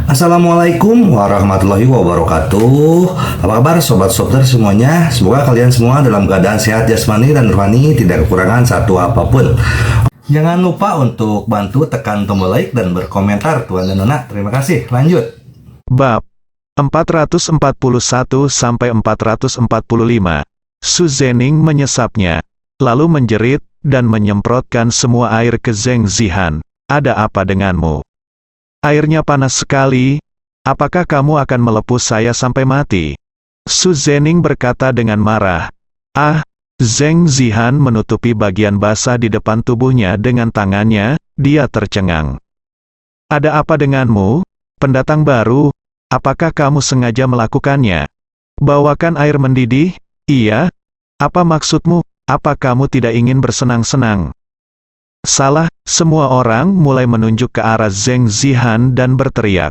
Assalamualaikum warahmatullahi wabarakatuh. Apa kabar sobat Sopter semuanya? Semoga kalian semua dalam keadaan sehat jasmani dan rohani, tidak kekurangan satu apapun. Jangan lupa untuk bantu tekan tombol like dan berkomentar Tuan dan Nona. Terima kasih. Lanjut. Bab 441 sampai 445. Su Zheneng menyesapnya, lalu menjerit dan menyemprotkan semua air ke Zheng Zihan. Ada apa denganmu? Airnya panas sekali. Apakah kamu akan melepus saya sampai mati? Su Zheneng berkata dengan marah. Zheng Zihan menutupi bagian basah di depan tubuhnya dengan tangannya. Dia tercengang. Ada apa denganmu, pendatang baru? Apakah kamu sengaja melakukannya? Bawakan air mendidih? Iya. Apa maksudmu? Apa kamu tidak ingin bersenang-senang? Salah. Semua orang mulai menunjuk ke arah Zheng Zihan dan berteriak.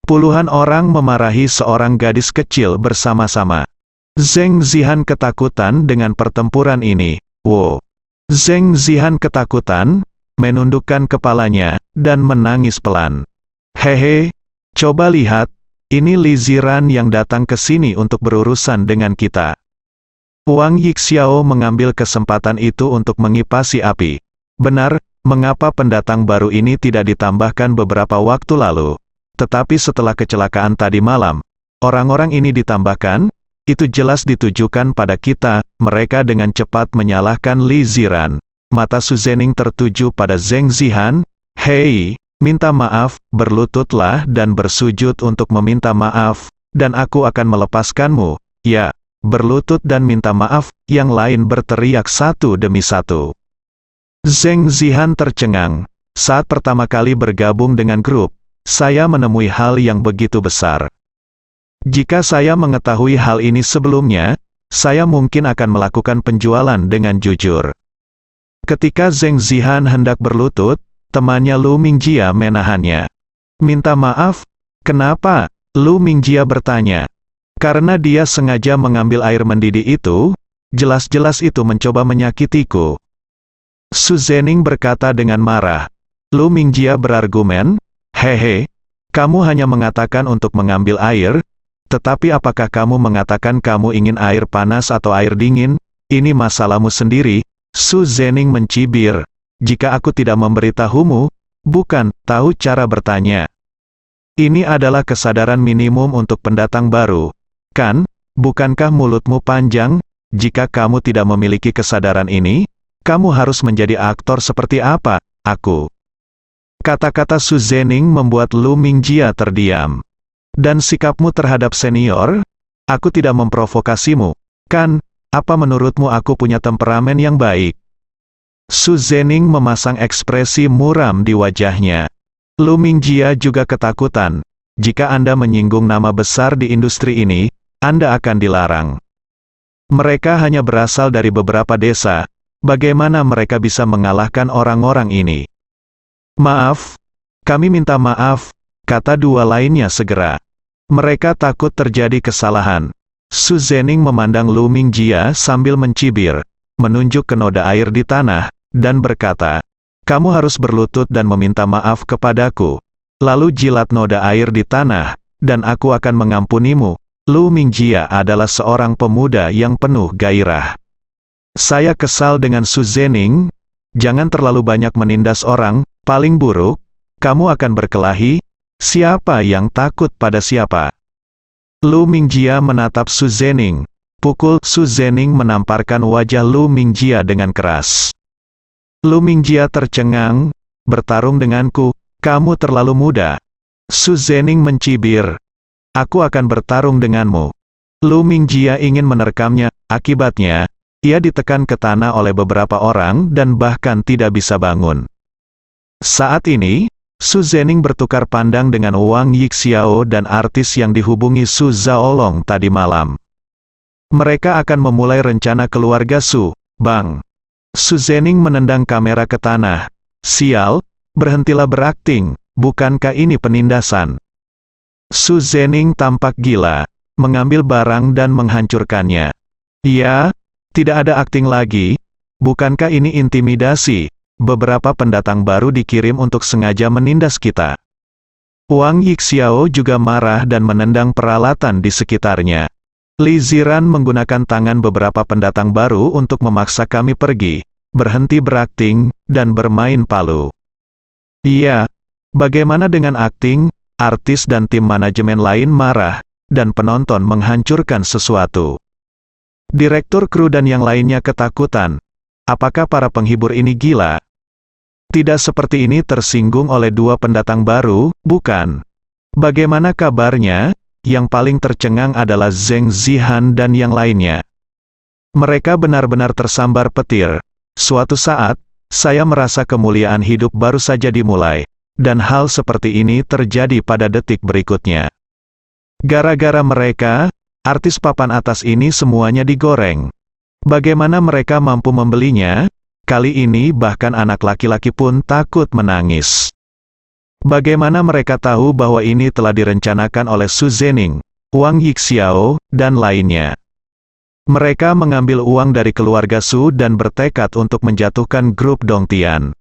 Puluhan orang memarahi seorang gadis kecil bersama-sama. Zheng Zihan ketakutan dengan pertempuran ini. Wow. Zheng Zihan ketakutan, menundukkan kepalanya, dan menangis pelan. Hehe, coba lihat, ini Li Ziran yang datang ke sini untuk berurusan dengan kita. Wang Yixiao mengambil kesempatan itu untuk mengipasi api. Benar, mengapa pendatang baru ini tidak ditambahkan beberapa waktu lalu? Tetapi setelah kecelakaan tadi malam, orang-orang ini ditambahkan, itu jelas ditujukan pada kita. Mereka dengan cepat menyalahkan Li Ziran. Mata Su Zheneng tertuju pada Zheng Zihan. Hei, minta maaf, berlututlah dan bersujud untuk meminta maaf, dan aku akan melepaskanmu. Ya, berlutut dan minta maaf, yang lain berteriak satu demi satu. Zheng Zihan tercengang. Saat pertama kali bergabung dengan grup, saya menemui hal yang begitu besar. Jika saya mengetahui hal ini sebelumnya, saya mungkin akan melakukan penjualan dengan jujur. Ketika Zheng Zihan hendak berlutut, temannya Lu Mingjia menahannya. Minta maaf? Kenapa? Lu Mingjia bertanya. Karena dia sengaja mengambil air mendidih itu, jelas-jelas itu mencoba menyakitiku. Su Zheneng berkata dengan marah. Lu Mingjia berargumen, hehe, kamu hanya mengatakan untuk mengambil air, tetapi apakah kamu mengatakan kamu ingin air panas atau air dingin? Ini masalahmu sendiri. Su Zheneng mencibir. Jika aku tidak memberitahumu, bukan, tahu cara bertanya. Ini adalah kesadaran minimum untuk pendatang baru. Kan, bukankah mulutmu panjang? Jika kamu tidak memiliki kesadaran ini, kamu harus menjadi aktor seperti apa, aku. Kata-kata Su Zheneng membuat Lu Mingjia terdiam. Dan sikapmu terhadap senior? Aku tidak memprovokasimu, kan? Apa menurutmu aku punya temperamen yang baik? Su Zheneng memasang ekspresi muram di wajahnya. Lu Mingjia juga ketakutan. Jika Anda menyinggung nama besar di industri ini, Anda akan dilarang. Mereka hanya berasal dari beberapa desa. Bagaimana mereka bisa mengalahkan orang-orang ini? Maaf, kami minta maaf, kata dua lainnya segera. Mereka takut terjadi kesalahan. Su Zheneng memandang Lu Mingjia sambil mencibir, menunjuk ke noda air di tanah, dan berkata, kamu harus berlutut dan meminta maaf kepadaku. Lalu jilat noda air di tanah, dan aku akan mengampunimu. Lu Mingjia adalah seorang pemuda yang penuh gairah. Saya kesal dengan Su Zheneng. Jangan terlalu banyak menindas orang, paling buruk, kamu akan berkelahi. Siapa yang takut pada siapa? Lu Mingjia menatap Su Zheneng. Pukul. Su Zheneng menamparkan wajah Lu Mingjia dengan keras. Lu Mingjia tercengang. Bertarung denganku, kamu terlalu muda. Su Zheneng mencibir. Aku akan bertarung denganmu. Lu Mingjia ingin menerkamnya. Akibatnya, ia ditekan ke tanah oleh beberapa orang dan bahkan tidak bisa bangun. Saat ini, Su Zheneng bertukar pandang dengan Wang Yixiao dan artis yang dihubungi Su Zhaolong tadi malam. Mereka akan memulai rencana keluarga Su, Bang. Su Zheneng menendang kamera ke tanah. Sial, berhentilah berakting, bukankah ini penindasan? Su Zheneng tampak gila, mengambil barang dan menghancurkannya. Ya, tidak ada akting lagi. Bukankah ini intimidasi? Beberapa pendatang baru dikirim untuk sengaja menindas kita. Wang Yixiao juga marah dan menendang peralatan di sekitarnya. Li Ziran menggunakan tangan beberapa pendatang baru untuk memaksa kami pergi, berhenti berakting, dan bermain palu. Iya, bagaimana dengan akting, artis dan tim manajemen lain marah, dan penonton menghancurkan sesuatu. Direktur kru dan yang lainnya ketakutan. Apakah para penghibur ini gila? Tidak seperti ini tersinggung oleh dua pendatang baru, bukan? Bagaimana kabarnya? Yang paling tercengang adalah Zheng Zihan dan yang lainnya. Mereka benar-benar tersambar petir. Suatu saat, saya merasa kemuliaan hidup baru saja dimulai, dan hal seperti ini terjadi pada detik berikutnya. Gara-gara mereka, artis papan atas ini semuanya digoreng. Bagaimana mereka mampu membelinya? Kali ini bahkan anak laki-laki pun takut menangis. Bagaimana mereka tahu bahwa ini telah direncanakan oleh Su Zheneng, Wang Yixiao, dan lainnya? Mereka mengambil uang dari keluarga Su dan bertekad untuk menjatuhkan grup Dongtian.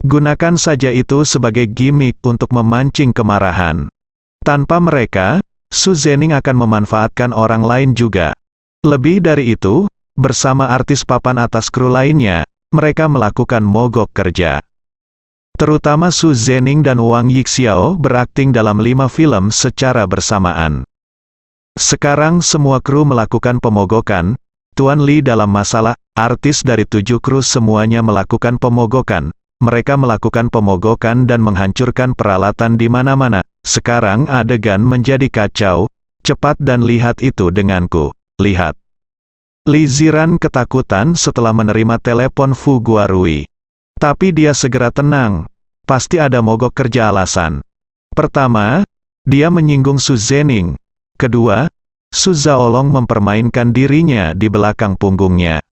Gunakan saja itu sebagai gimmick untuk memancing kemarahan. Tanpa mereka, Su Zheneng akan memanfaatkan orang lain juga. Lebih dari itu, bersama artis papan atas kru lainnya, mereka melakukan mogok kerja. Terutama Su Zheneng dan Wang Yixiao berakting dalam 5 film secara bersamaan. Sekarang semua kru melakukan pemogokan. Tuan Li dalam masalah, artis dari 7 kru semuanya melakukan pemogokan. Mereka melakukan pemogokan dan menghancurkan peralatan di mana-mana. Sekarang adegan menjadi kacau. Cepat dan lihat itu denganku. Lihat. Li Ziran ketakutan setelah menerima telepon Fu Guarui. Tapi dia segera tenang. Pasti ada mogok kerja alasan. Pertama, dia menyinggung Su Zheneng. Kedua, Su Zaolong mempermainkan dirinya di belakang punggungnya.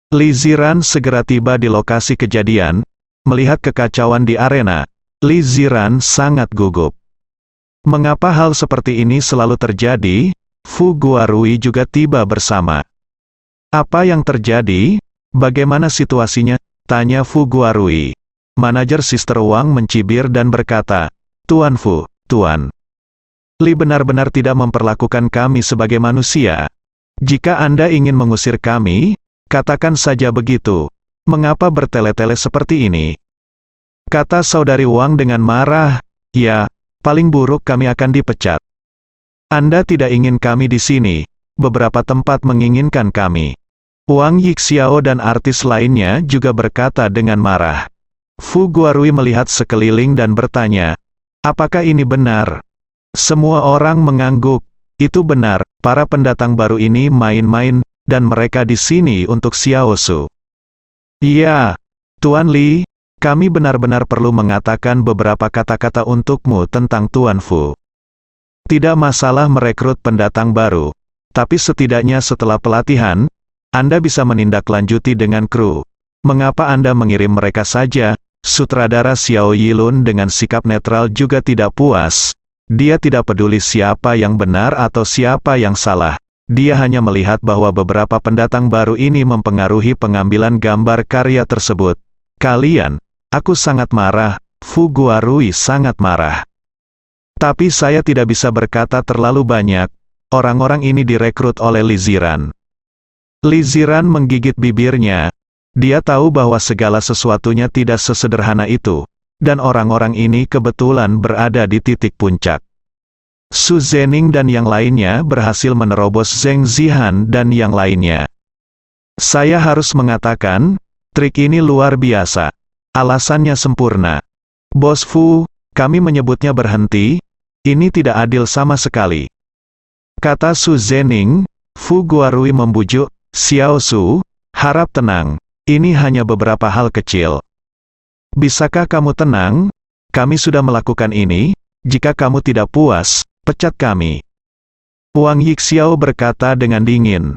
Li Ziran segera tiba di lokasi kejadian. Melihat kekacauan di arena, Li Ziran sangat gugup. Mengapa hal seperti ini selalu terjadi? Fu Guarui juga tiba bersama. Apa yang terjadi? Bagaimana situasinya? Tanya Fu Guarui. Manajer Sister Wang mencibir dan berkata, Tuan Fu, Tuan Li benar-benar tidak memperlakukan kami sebagai manusia. Jika Anda ingin mengusir kami, katakan saja begitu. Mengapa bertele-tele seperti ini? Kata saudari Wang dengan marah, ya, paling buruk kami akan dipecat. Anda tidak ingin kami di sini, beberapa tempat menginginkan kami. Wang Yixiao dan artis lainnya juga berkata dengan marah. Fu Guarui melihat sekeliling dan bertanya, apakah ini benar? Semua orang mengangguk. Itu benar, para pendatang baru ini main-main, dan mereka di sini untuk Xiao Su. Iya, Tuan Li, kami benar-benar perlu mengatakan beberapa kata-kata untukmu tentang Tuan Fu. Tidak masalah merekrut pendatang baru, tapi setidaknya setelah pelatihan, Anda bisa menindaklanjuti dengan kru. Mengapa Anda mengirim mereka saja? Sutradara Xiao Yilun dengan sikap netral juga tidak puas. Dia tidak peduli siapa yang benar atau siapa yang salah. Dia hanya melihat bahwa beberapa pendatang baru ini mempengaruhi pengambilan gambar karya tersebut. Kalian, aku sangat marah, Fu Guarui sangat marah. Tapi saya tidak bisa berkata terlalu banyak. Orang-orang ini direkrut oleh Li Ziran. Li Ziran menggigit bibirnya. Dia tahu bahwa segala sesuatunya tidak sesederhana itu, dan orang-orang ini kebetulan berada di titik puncak. Su Zheneng dan yang lainnya berhasil menerobos Zheng Zihan dan yang lainnya. Saya harus mengatakan, trik ini luar biasa. Alasannya sempurna. Bos Fu, kami menyebutnya berhenti, ini tidak adil sama sekali. Kata Su Zheneng. Fu Guarui membujuk, Xiao Su, harap tenang, ini hanya beberapa hal kecil. Bisakah kamu tenang? Kami sudah melakukan ini, jika kamu tidak puas, pecat kami. Wang Yixiao berkata dengan dingin.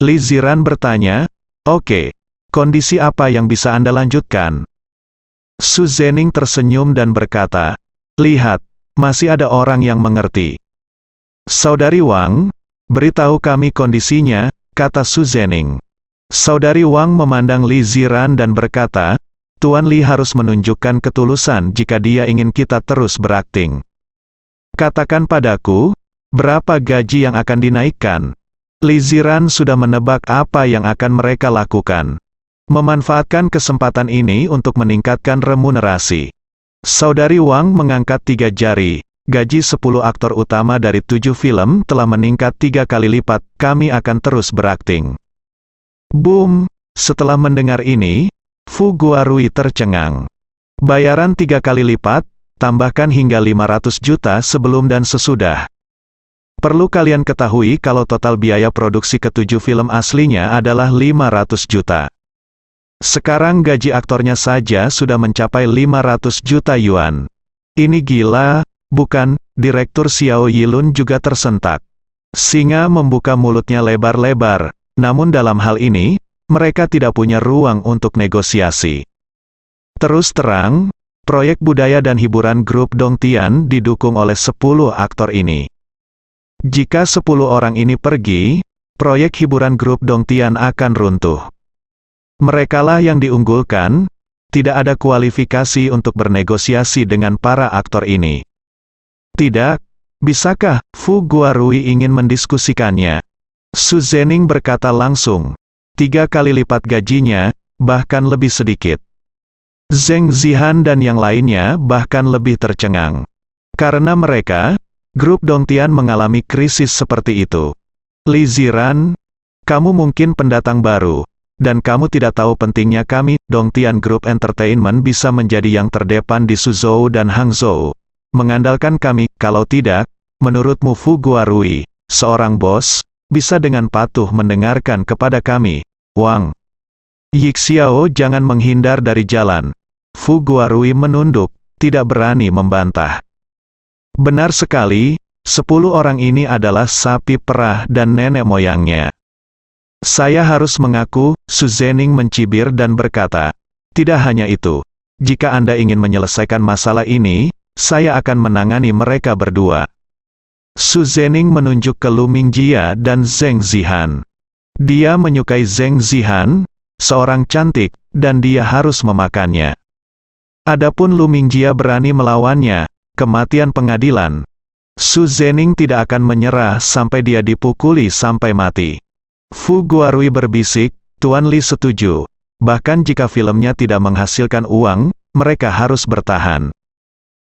Li Ziran bertanya, oke, kondisi apa yang bisa Anda lanjutkan? Su Zheneng tersenyum dan berkata, lihat, masih ada orang yang mengerti. Saudari Wang, beritahu kami kondisinya, kata Su Zheneng. Saudari Wang memandang Li Ziran dan berkata, Tuan Lee harus menunjukkan ketulusan jika dia ingin kita terus berakting. Katakan padaku, berapa gaji yang akan dinaikkan? Lee Ziran sudah menebak apa yang akan mereka lakukan. Memanfaatkan kesempatan ini untuk meningkatkan remunerasi. Saudari Wang mengangkat 3 jari. Gaji 10 aktor utama dari 7 film telah meningkat 3 kali lipat. Kami akan terus berakting. Boom! Setelah mendengar ini, Fu Guarui tercengang. Bayaran 3 kali lipat, tambahkan hingga 500 juta sebelum dan sesudah. Perlu kalian ketahui kalau total biaya produksi ke-7 film aslinya adalah 500 juta. Sekarang gaji aktornya saja sudah mencapai 500 juta yuan. Ini gila, bukan? Direktur Xiao Yilun juga tersentak. Singa membuka mulutnya lebar-lebar, namun dalam hal ini, mereka tidak punya ruang untuk negosiasi. Terus terang, proyek budaya dan hiburan grup Dongtian didukung oleh 10 aktor ini. Jika 10 orang ini pergi, proyek hiburan grup Dongtian akan runtuh. Merekalah yang diunggulkan, tidak ada kualifikasi untuk bernegosiasi dengan para aktor ini. Tidak, bisakah Fu Guarui ingin mendiskusikannya? Su Zening berkata langsung, 3 kali lipat gajinya, bahkan lebih sedikit. Zheng Zihan dan yang lainnya bahkan lebih tercengang. Karena mereka, grup Dongtian mengalami krisis seperti itu. Lee Ziran, kamu mungkin pendatang baru, dan kamu tidak tahu pentingnya kami, Dongtian Group Entertainment bisa menjadi yang terdepan di Suzhou dan Hangzhou. Mengandalkan kami, kalau tidak, menurutmu Fu Guarui, seorang bos, bisa dengan patuh mendengarkan kepada kami, Wang. Yixiao jangan menghindar dari jalan. Fu Guarui menunduk, tidak berani membantah. Benar sekali, 10 orang ini adalah sapi perah dan nenek moyangnya. Saya harus mengaku, Su Zening mencibir dan berkata, tidak hanya itu. Jika Anda ingin menyelesaikan masalah ini, saya akan menangani mereka berdua. Su Zening menunjuk ke Lu Mingjia dan Zheng Zihan. Dia menyukai Zheng Zihan, seorang cantik, dan dia harus memakannya. Adapun Lu Mingjia berani melawannya, kematian pengadilan. Su Zening tidak akan menyerah sampai dia dipukuli sampai mati. Fu Guarui berbisik, Tuan Lee setuju. Bahkan jika filmnya tidak menghasilkan uang, mereka harus bertahan.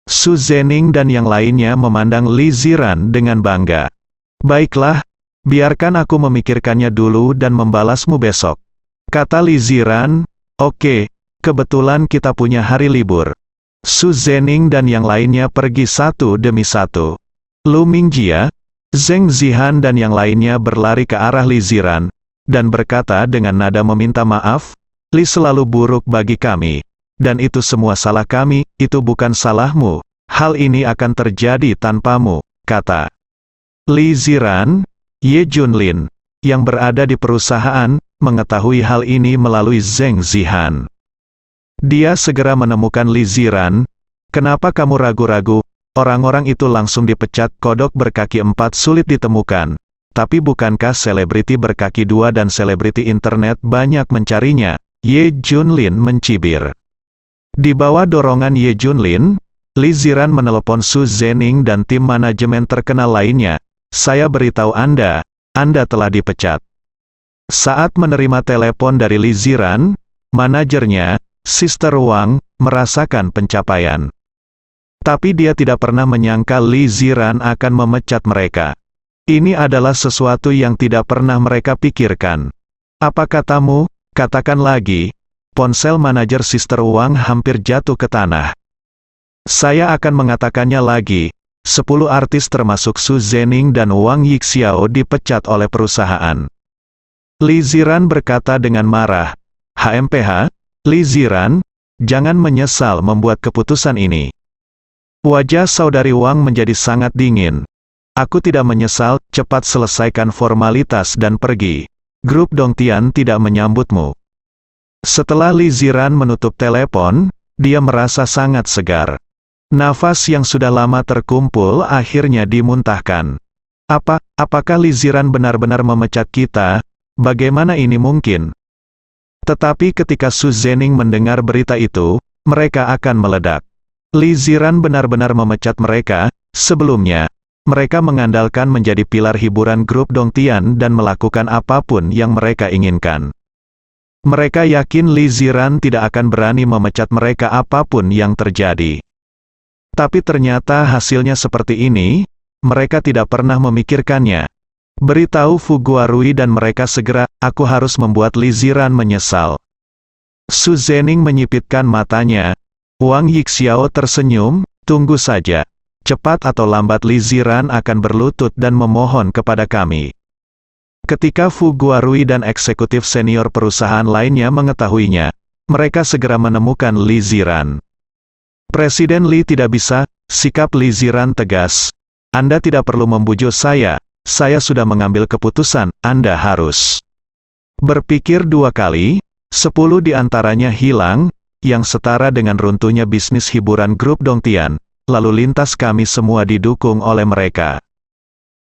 Su Zening dan yang lainnya memandang Lee Ziran dengan bangga. Baiklah, biarkan aku memikirkannya dulu dan membalasmu besok. Kata Lee Ziran, oke, kebetulan kita punya hari libur. Su Zening dan yang lainnya pergi satu demi satu. Lu Mingjia, Zheng Zihan dan yang lainnya berlari ke arah Lee Ziran, dan berkata dengan nada meminta maaf, Lee selalu buruk bagi kami. Dan itu semua salah kami, itu bukan salahmu. Hal ini akan terjadi tanpamu, kata Lee Ziran. Ye Junlin, yang berada di perusahaan, mengetahui hal ini melalui Zheng Zihan. Dia segera menemukan Lee Ziran. Kenapa kamu ragu-ragu? Orang-orang itu langsung dipecat. Kodok berkaki 4 sulit ditemukan. Tapi bukankah selebriti berkaki 2 dan selebriti internet banyak mencarinya? Ye Junlin mencibir. Di bawah dorongan Ye Junlin, Lee Ziran menelepon Su Zening dan tim manajemen terkenal lainnya. Saya beritahu Anda telah dipecat. Saat menerima telepon dari Lee Ziran, manajernya, Sister Wang, merasakan pencapaian. Tapi dia tidak pernah menyangka Lee Ziran akan memecat mereka. Ini adalah sesuatu yang tidak pernah mereka pikirkan. Apa katamu? Katakan lagi. Ponsel manajer Sister Wang hampir jatuh ke tanah. Saya akan mengatakannya lagi. 10 artis termasuk Su Zening dan Wang Yixiao dipecat oleh perusahaan. Lee Ziran berkata dengan marah. HMPH, Lee Ziran, jangan menyesal membuat keputusan ini. Wajah saudari Wang menjadi sangat dingin. Aku tidak menyesal, cepat selesaikan formalitas dan pergi. Grup Dongtian tidak menyambutmu. Setelah Lee Ziran menutup telepon, dia merasa sangat segar. Nafas yang sudah lama terkumpul akhirnya dimuntahkan. Apakah Lee Ziran benar-benar memecat kita? Bagaimana ini mungkin? Tetapi ketika Su Zhenning mendengar berita itu, mereka akan meledak. Li Ziran benar-benar memecat mereka. Sebelumnya, mereka mengandalkan menjadi pilar hiburan grup Dongtian dan melakukan apapun yang mereka inginkan. Mereka yakin Li Ziran tidak akan berani memecat mereka apapun yang terjadi. Tapi ternyata hasilnya seperti ini, mereka tidak pernah memikirkannya. Beritahu Fu Guarui dan mereka segera, aku harus membuat Li Ziran menyesal. Su Zhenning menyipitkan matanya. Wang Yixiao tersenyum, tunggu saja. Cepat atau lambat Li Ziran akan berlutut dan memohon kepada kami. Ketika Fu Guarui dan eksekutif senior perusahaan lainnya mengetahuinya, mereka segera menemukan Li Ziran. Presiden Li tidak bisa, sikap Li Ziran tegas. Anda tidak perlu membujuk saya sudah mengambil keputusan, Anda harus berpikir 2 kali, 10 di antaranya hilang, yang setara dengan runtuhnya bisnis hiburan grup Dongtian, lalu lintas kami semua didukung oleh mereka.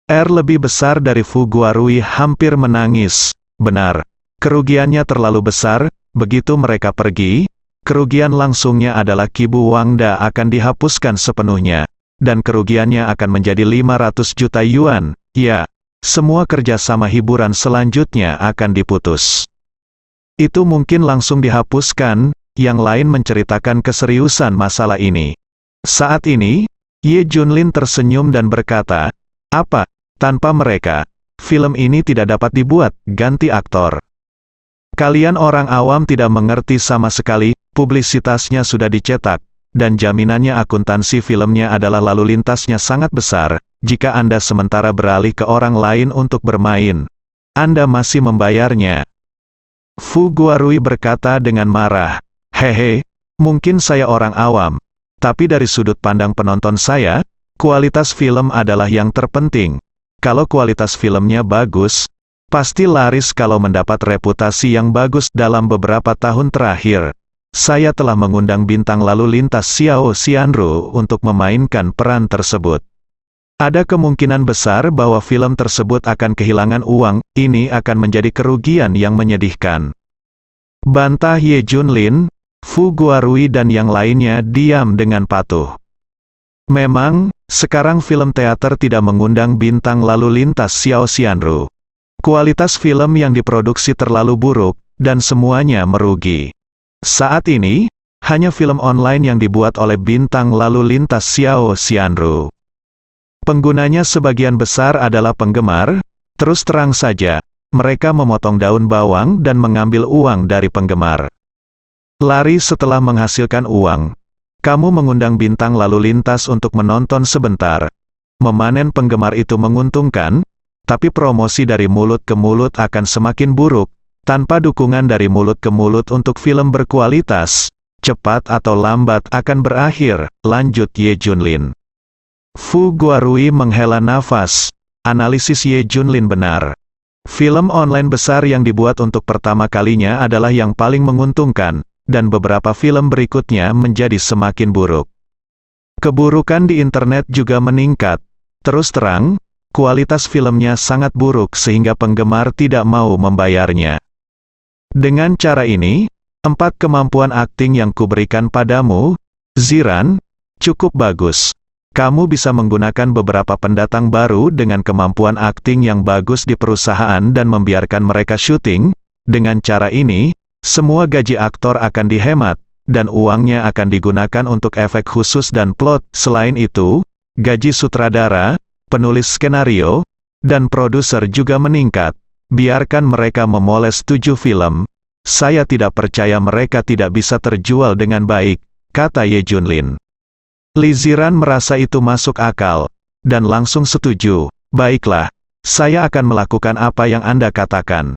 Lebih besar dari Fu Guarui hampir menangis. Benar, kerugiannya terlalu besar, begitu mereka pergi, kerugian langsungnya adalah Kibu Wangda akan dihapuskan sepenuhnya, dan kerugiannya akan menjadi 500 juta yuan, ya, semua kerjasama hiburan selanjutnya akan diputus. Itu mungkin langsung dihapuskan. Yang lain menceritakan keseriusan masalah ini. Saat ini, Ye Junlin tersenyum dan berkata, apa, tanpa mereka, film ini tidak dapat dibuat, ganti aktor. Kalian orang awam tidak mengerti sama sekali, publisitasnya sudah dicetak, dan jaminannya akuntansi filmnya adalah lalu lintasnya sangat besar, jika Anda sementara beralih ke orang lain untuk bermain. Anda masih membayarnya. Fu Guarui berkata dengan marah. Hehe, mungkin saya orang awam, tapi dari sudut pandang penonton saya, kualitas film adalah yang terpenting. Kalau kualitas filmnya bagus, pasti laris kalau mendapat reputasi yang bagus dalam beberapa tahun terakhir. Saya telah mengundang bintang lalu lintas Xiao Xianru untuk memainkan peran tersebut. Ada kemungkinan besar bahwa film tersebut akan kehilangan uang, ini akan menjadi kerugian yang menyedihkan. Bantah Ye Junlin. Fu Guarui dan yang lainnya diam dengan patuh. Memang, sekarang film teater tidak mengundang bintang lalu lintas Xiao Xianru. Kualitas film yang diproduksi terlalu buruk, dan semuanya merugi. Saat ini, hanya film online yang dibuat oleh bintang lalu lintas Xiao Xianru. Penggunanya sebagian besar adalah penggemar, terus terang saja, mereka memotong daun bawang dan mengambil uang dari penggemar. Lari setelah menghasilkan uang. Kamu mengundang bintang lalu lintas untuk menonton sebentar. Memanen penggemar itu menguntungkan, tapi promosi dari mulut ke mulut akan semakin buruk. Tanpa dukungan dari mulut ke mulut untuk film berkualitas, cepat atau lambat akan berakhir, lanjut Ye Junlin. Fu Guarui menghela nafas. Analisis Ye Junlin benar. Film online besar yang dibuat untuk pertama kalinya adalah yang paling menguntungkan, dan beberapa film berikutnya menjadi semakin buruk. Keburukan di internet juga meningkat. Terus terang, kualitas filmnya sangat buruk sehingga penggemar tidak mau membayarnya. Dengan cara ini, 4 kemampuan akting yang kuberikan padamu, Ziran, cukup bagus. Kamu bisa menggunakan beberapa pendatang baru dengan kemampuan akting yang bagus di perusahaan dan membiarkan mereka syuting. Dengan cara ini, semua gaji aktor akan dihemat, dan uangnya akan digunakan untuk efek khusus dan plot. Selain itu, gaji sutradara, penulis skenario, dan produser juga meningkat. Biarkan mereka memoles 7 film. Saya tidak percaya mereka tidak bisa terjual dengan baik, kata Ye Junlin. Li Ziran merasa itu masuk akal, dan langsung setuju. Baiklah, saya akan melakukan apa yang Anda katakan.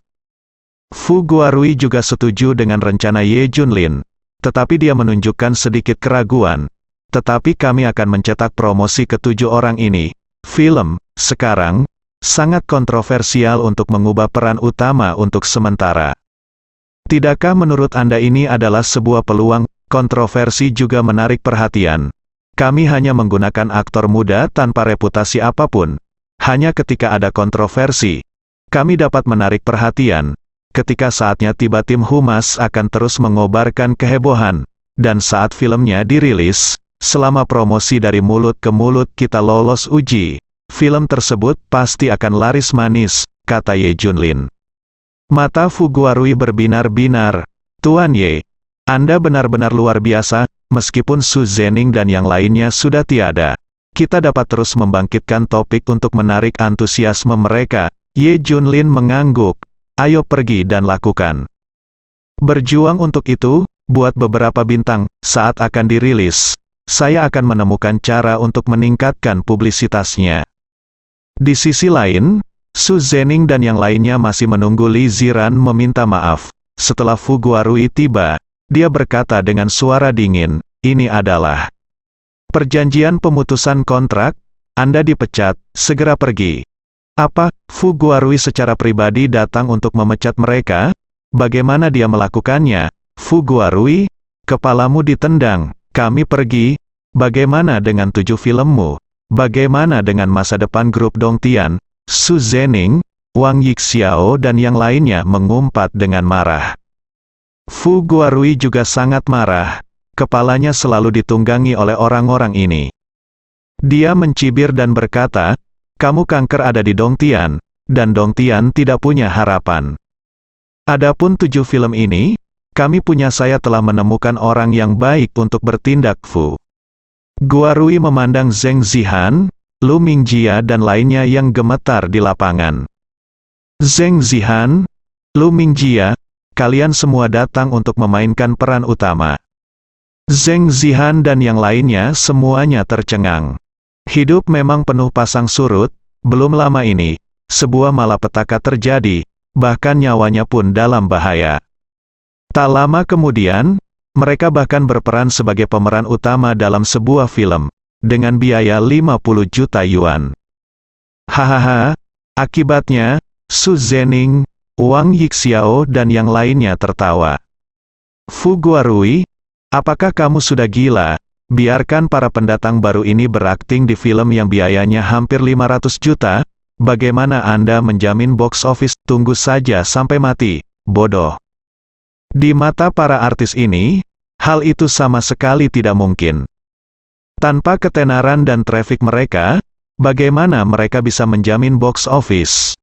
Fu Guarui juga setuju dengan rencana Ye Junlin, tetapi dia menunjukkan sedikit keraguan. Tetapi kami akan mencetak promosi ke-7 orang ini. Film, sekarang, sangat kontroversial untuk mengubah peran utama untuk sementara. Tidakkah menurut Anda ini adalah sebuah peluang? Kontroversi juga menarik perhatian. Kami hanya menggunakan aktor muda tanpa reputasi apapun. Hanya ketika ada kontroversi, kami dapat menarik perhatian. ketika saatnya tiba tim humas akan terus mengobarkan kehebohan, dan saat filmnya dirilis, selama promosi dari mulut ke mulut kita lolos uji, film tersebut pasti akan laris manis, kata Ye Junlin. Mata Fu Guarui berbinar-binar. Tuan Ye, Anda benar-benar luar biasa, meskipun Su Zhenning dan yang lainnya sudah tiada. Kita dapat terus membangkitkan topik untuk menarik antusiasme mereka. Ye Junlin mengangguk. Ayo pergi dan lakukan. Berjuang untuk itu, buat beberapa bintang, saat akan dirilis, saya akan menemukan cara untuk meningkatkan publisitasnya. Di sisi lain, Su Zhenning dan yang lainnya masih menunggu Li Ziran meminta maaf. Setelah Fu Guarui tiba, dia berkata dengan suara dingin, ini adalah perjanjian pemutusan kontrak, Anda dipecat, segera pergi. Apa, Fu Guarui secara pribadi datang untuk memecat mereka? Bagaimana dia melakukannya? Fu Guarui, kepalamu ditendang, kami pergi. Bagaimana dengan 7 filmmu? Bagaimana dengan masa depan grup Dongtian? Su Zhenning, Wang Yixiao dan yang lainnya mengumpat dengan marah. Fu Guarui juga sangat marah. Kepalanya selalu ditunggangi oleh orang-orang ini. Dia mencibir dan berkata, kamu kanker ada di Dongtian, dan Dongtian tidak punya harapan. Adapun 7 film ini, kami punya saya telah menemukan orang yang baik untuk bertindak. Fu Guarui memandang Zheng Zihan, Lu Mingjia dan lainnya yang gemetar di lapangan. Zheng Zihan, Lu Mingjia, kalian semua datang untuk memainkan peran utama. Zheng Zihan dan yang lainnya semuanya tercengang. Hidup memang penuh pasang surut, belum lama ini, sebuah malapetaka terjadi, bahkan nyawanya pun dalam bahaya. Tak lama kemudian, mereka bahkan berperan sebagai pemeran utama dalam sebuah film, dengan biaya 50 juta yuan. Hahaha, akibatnya, Su Zhenning, Wang Yixiao dan yang lainnya tertawa. Fu Guarui, apakah kamu sudah gila? Biarkan para pendatang baru ini berakting di film yang biayanya hampir 500 juta, bagaimana Anda menjamin box office? Tunggu saja sampai mati, bodoh. Di mata para artis ini, hal itu sama sekali tidak mungkin. Tanpa ketenaran dan traffic mereka, bagaimana mereka bisa menjamin box office?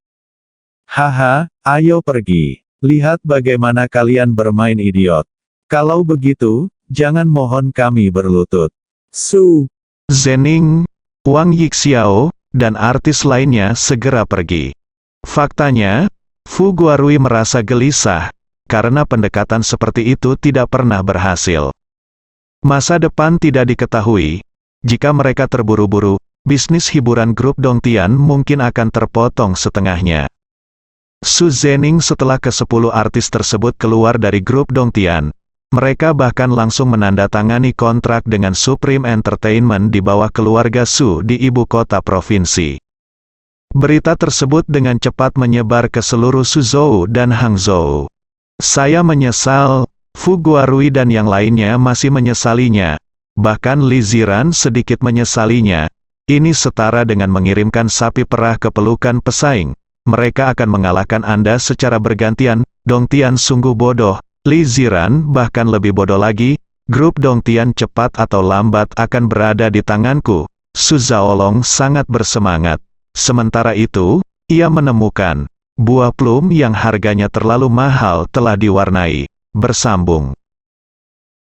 Haha, ayo pergi. Lihat bagaimana kalian bermain idiot. Kalau begitu, jangan mohon kami berlutut. Su Zhenning, Wang Yixiao, dan artis lainnya segera pergi. Faktanya, Fu Guarui merasa gelisah, karena pendekatan seperti itu tidak pernah berhasil. Masa depan tidak diketahui. Jika mereka terburu-buru, bisnis hiburan grup Dongtian mungkin akan terpotong setengahnya. Su Zhenning setelah ke-10 artis tersebut keluar dari grup Dongtian, mereka bahkan langsung menandatangani kontrak dengan Supreme Entertainment di bawah keluarga Su di ibu kota provinsi. Berita tersebut dengan cepat menyebar ke seluruh Suzhou dan Hangzhou. Saya menyesal, Fu Guarui dan yang lainnya masih menyesalinya. Bahkan Li Ziran sedikit menyesalinya. Ini setara dengan mengirimkan sapi perah ke pelukan pesaing. Mereka akan mengalahkan Anda secara bergantian. Dongtian sungguh bodoh. Li Ziran bahkan lebih bodoh lagi. Grup Dongtian cepat atau lambat akan berada di tanganku. Su Zhaolong sangat bersemangat. Sementara itu, ia menemukan buah plum yang harganya terlalu mahal telah diwarnai. Bersambung.